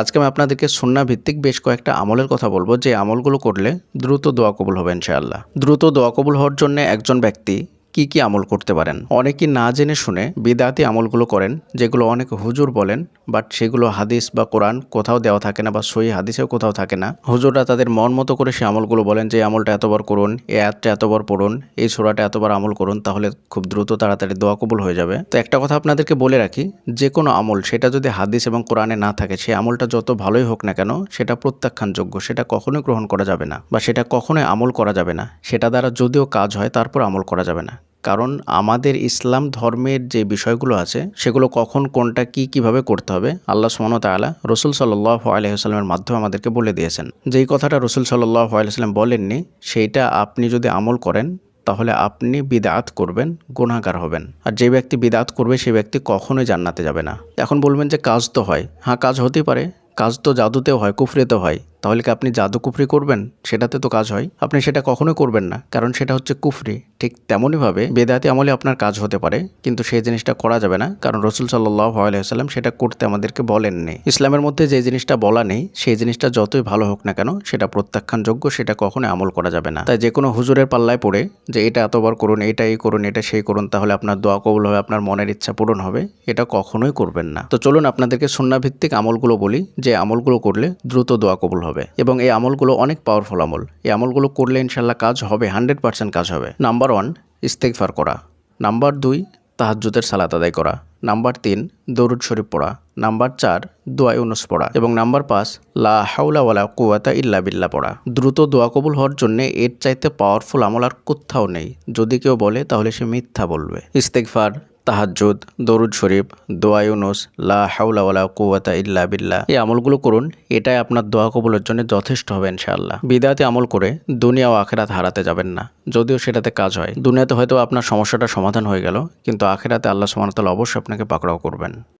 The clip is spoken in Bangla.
আজকে আমি আপনাদেরকে সুন্নাহ ভিত্তিক বেশ কয়েকটা আমলের কথা বলবো, যে আমলগুলো করলে দ্রুত দোয়া কবুল হবে ইনশাআল্লাহ। দ্রুত দোয়া কবুল হওয়ার জন্য একজন ব্যক্তি কি কি আমল করতে পারেন। অনেকেই না জেনে শুনে বিদআতি আমলগুলো করেন, যেগুলো অনেক হুজুর বলেন, বাট সেগুলো হাদিস বা কোরআন কোথাও দেওয়া থাকে না, বা সহি হাদিসেও কোথাও থাকে না। হুজুররা তাদের মন মতো করে সে আমলগুলো বলেন, যে আমলটা এতবার করুন, এই আয়াতটা এতবার পড়ুন, এই সূরাটা এতবার আমল করুন, তাহলে খুব দ্রুত তাড়াতাড়ি দোয়া কবুল হয়ে যাবে। তো একটা কথা আপনাদেরকে বলে রাখি, যে কোনো আমল সেটা যদি হাদিস এবং কোরআনে না থাকে, সেই আমলটা যত ভালোই হোক না কেন, সেটা প্রত্যাখ্যানযোগ্য, সেটা কখনোই গ্রহণ করা যাবে না, বা সেটা কখনোই আমল করা যাবে না। সেটা দ্বারা যদিও কাজ হয়, তারপর আমল করা যাবে না। কারণ আমাদের ইসলাম ধর্মের যে বিষয়গুলো আছে, সেগুলো কখন কোনটা কিভাবে করতে হবে, আল্লাহ সুবহানাহু ওয়া তাআলা রাসূল সাল্লাল্লাহু আলাইহি ওয়াসাল্লামের মাধ্যমে আমাদেরকে বলে দিয়েছেন। যেই কথাটা রাসূল সাল্লাল্লাহু আলাইহি ওয়াসাল্লাম বলেননি, সেইটা আপনি যদি আমল করেন, তাহলে আপনি বিদআত করবেন, গুনাহগার হবেন। আর যে ব্যক্তি বিদআত করবে, সেই ব্যক্তি কখনোই জান্নাতে যাবে না। এখন বলবেন যে কাজ তো হয়। হ্যাঁ, কাজ হতেই পারে। কাজ তো জাদুতেও হয়, কুফরিতেও হয়। তাহলে কি আপনি জাদু কুফরি করবেন? সেটাতে তো কাজ হয়। আপনি সেটা কখনোই করবেন না, কারণ সেটা হচ্ছে কুফরি। ঠিক তেমনইভাবে বেদাতি আমলে আপনার কাজ হতে পারে, কিন্তু সেই জিনিসটা করা যাবে না, কারণ রাসূল সাল্লাল্লাহু আলাইহি ওয়াসাল্লাম সেটা করতে আমাদেরকে বলেননি। ইসলামের মধ্যে যে জিনিসটা বলা নেই, সেই জিনিসটা যতই ভালো হোক না কেন, সেটা প্রত্যাখ্যানযোগ্য, সেটা কখনোই আমল করা যাবে না। তাই যে কোনো হুজুরের পাল্লায় পড়ে যে এটা এতবার করুন, এটা এই করুন, এটা সেই করুন, তাহলে আপনার দোয়া কবুল হবে, আপনার মনের ইচ্ছা পূরণ হবে, এটা কখনোই করবেন না। তো চলুন আপনাদেরকে সুন্নাহ ভিত্তিক আমলগুলো বলি, যে আমলগুলো করলে দ্রুত দোয়া কবুল হবে, এবং এই আমলগুলো অনেক পাওয়ারফুল আমল। এই আমলগুলো করলে ইনশাল্লাহ কাজ হবে, 100% কাজ হবে। নাম্বার 1, ইস্তেগফার করা। নাম্বার 2, তাহাজ্জুদের সালাত আদায় করা। নাম্বার 3, দরুদ শরীফ পড়া। নাম্বার 4, দোয়া ইউনুস পড়া। এবং নাম্বার 5, লা হাওলা ওয়ালা কুওয়াতা ইল্লা বিল্লাহ পড়া। দ্রুত দোয়া কবুল হওয়ার জন্য এর চাইতে পাওয়ারফুল আমল আর কোথাও নেই। যদি কেউ বলে, তাহলে সে মিথ্যা বলবে। ইস্তেগফার, তাহাজ্জুদ, দরুদ শরীফ, দোয়া ইউনুস, লা হাওলা ওয়ালা কুওয়াতা ইল্লা বিল্লাহ, এই আমলগুলো করুন। এটাই আপনার দোয়া কবুলের জন্য যথেষ্ট হবে ইনশাআল্লাহ। বিদআতি আমল করে দুনিয়া ও আখিরাত হারাতে যাবেন না। যদিও সেটাতে কাজ হয়, দুনিয়াতে হয়তো আপনার সমস্যাটা সমাধান হয়ে গেল, কিন্তু আখিরাতে আল্লাহ সুবহানাহু ওয়া তাআলা অবশ্যই আপনাকে পাকড়াও করবেন।